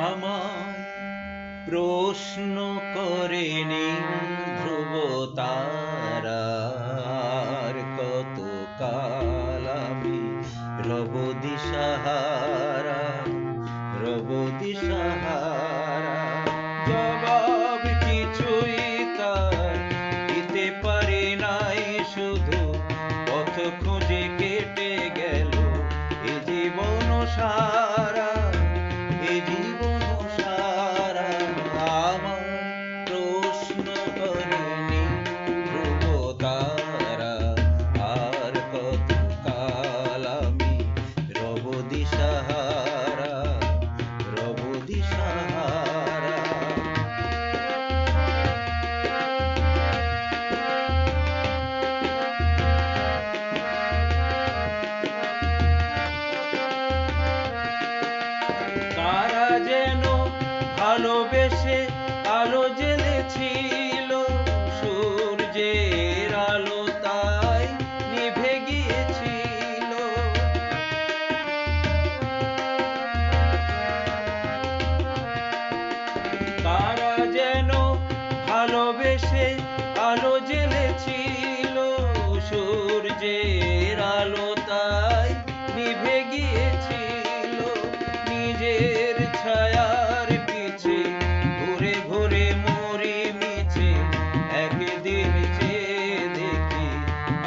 আমায় প্রশ্ন করেনি ধ্রুব তারার, কত কাল আমি রব দিশাহারা, রব দিশাহারা। জবাব কিছুই তার দিতে পারি নাই, শুধু পথ খুঁজে কেটে গেল এ জীবন সারা, এ জীবন সারা। আমার প্রশ্ন করেনি ধ্রুব তারা, আর কত কাল আমি রব দিশাহারা, রব দিশাহারা। কারা যেন ভালোবেসে আলো জ্বেলেছিল, সূর্যের আলো তাই নিভে গিয়েছিল। কারা যেন ভালোবেসে আলো জ্বেলেছিল, সূর্যের আলো তাই নিভে গিয়েছিল। নিজের ছায়ার পিছে ঘুরে ঘুরে মরি মিছে, একদিন চেয়ে দেখি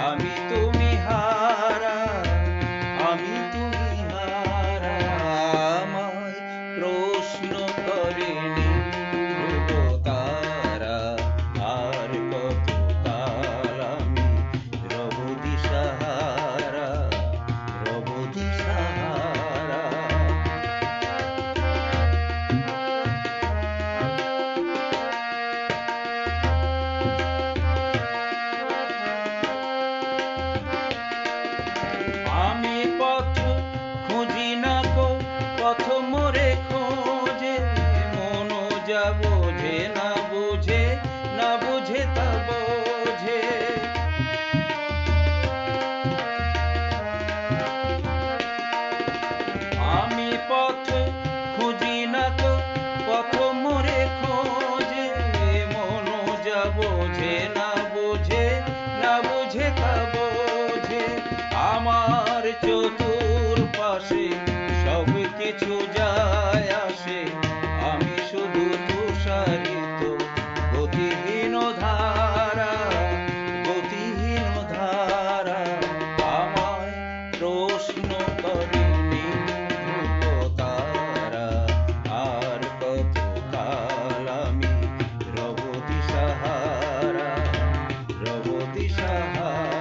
আমি তুমি হারা, আমি তুমি হারা। আমায় প্রশ্ন করেনি ধ্রুব তারা, আর কত কাল আমি রব দিশাহারা, রব দিশাহারা। আমি পথ খুঁজি না কো, পথ মোরে খোঁজে, মন যা বোঝে না বুঝে, না বুঝে তা বোঝে। আমি পথ খুঁজি না কো, পথ মোরে খোঁজে, মন যা বোঝে না বুঝে, না বুঝে তা বোঝে। আমার চতুর্পাশে সব কিছু যায় আসে, আমি শুধু তুষারিত গতিহীন ধারা, গতিহীন ধারা। আমায় প্রশ্ন করেনি ধ্রুব তারা, আর কত কাল আমি রব দিশাহারা, রব দিশাহারা।